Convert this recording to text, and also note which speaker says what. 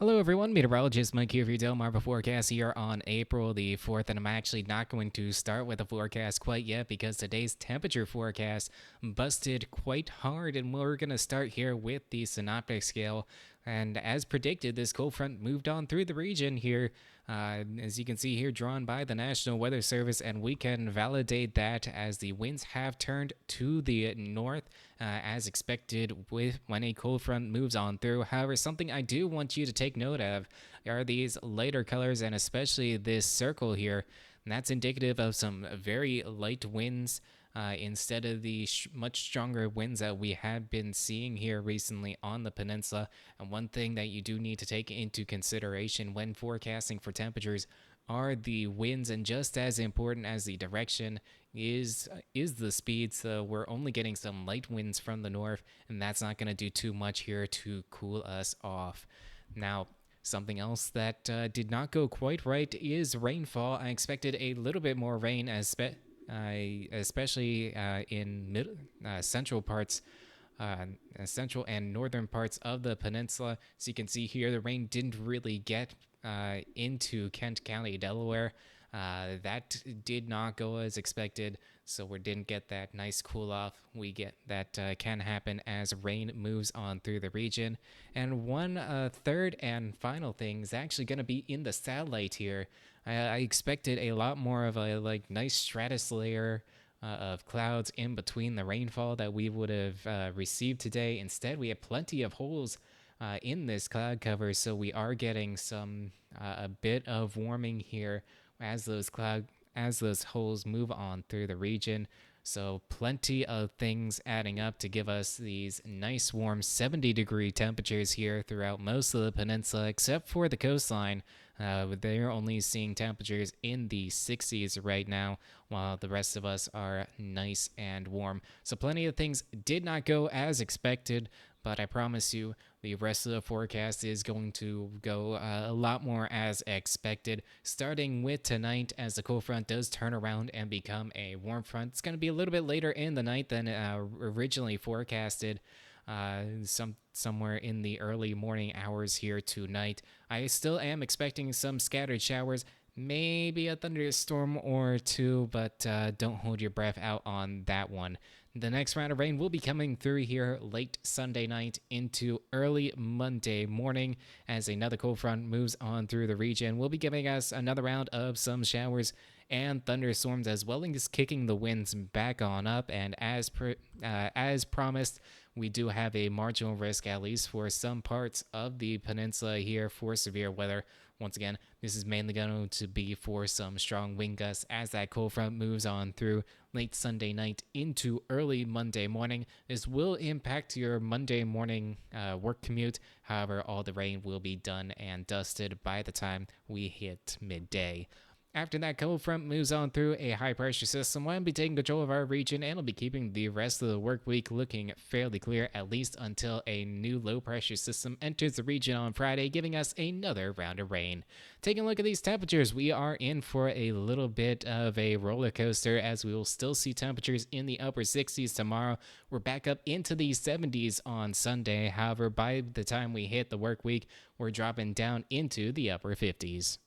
Speaker 1: Hello everyone, meteorologist Mike here for your Delmarva Forecast here on April the 4th, and I'm actually not going to start with a forecast quite yet because today's temperature forecast busted quite hard, and we're going to start here with the synoptic scale. And as predicted, this cold front moved on through the region here, as you can see here, drawn by the National Weather Service, and we can validate that as the winds have turned to the north, as expected with when a cold front moves on through. However, something I do want you to take note of are these lighter colors, and especially this circle here. And that's indicative of some very light winds instead of the much stronger winds that we have been seeing here recently on the peninsula. And one thing that you do need to take into consideration when forecasting for temperatures are the winds, and just as important as the direction is the speed. So we're only getting some light winds from the north, and that's not going to do too much here to cool us off. Now, something else that did not go quite right is rainfall. I expected a little bit more rain, especially in central parts, central and northern parts of the peninsula. So you can see here, the rain didn't really get into Kent County, Delaware. That did not go as expected, so we didn't get that nice cool off we get that can happen as rain moves on through the region. And one third and final thing is actually going to be in the satellite here. I expected a lot more of a nice stratus layer of clouds in between the rainfall that we would have received today. Instead, we have plenty of holes in this cloud cover, so we are getting some a bit of warming here as those holes move on through the region. So plenty of things adding up to give us these nice warm 70-degree temperatures here throughout most of the peninsula, except for the coastline. They're only seeing temperatures in the 60s right now, while the rest of us are nice and warm. So plenty of things did not go as expected, but I promise you the rest of the forecast is going to go a lot more as expected, starting with tonight as the cold front does turn around and become a warm front. It's going to be a little bit later in the night than originally forecasted, somewhere in the early morning hours here tonight. I still am expecting some scattered showers, maybe a thunderstorm or two, but don't hold your breath out on that one. The next round of rain will be coming through here late Sunday night into early Monday morning as another cold front moves on through the region. Will be giving us another round of some showers and thunderstorms, as well as kicking the winds back on up. And as promised, we do have a marginal risk, at least for some parts of the peninsula here, for severe weather. Once again, this is mainly going to be for some strong wind gusts as that cold front moves on through late Sunday night into early Monday morning. This will impact your Monday morning work commute. However, all the rain will be done and dusted by the time we hit midday. After that cold front moves on through, a high-pressure system will be taking control of our region and will be keeping the rest of the work week looking fairly clear, at least until a new low-pressure system enters the region on Friday, giving us another round of rain. Taking a look at these temperatures, we are in for a little bit of a roller coaster, as we will still see temperatures in the upper 60s tomorrow. We're back up into the 70s on Sunday. However, by the time we hit the work week, we're dropping down into the upper 50s.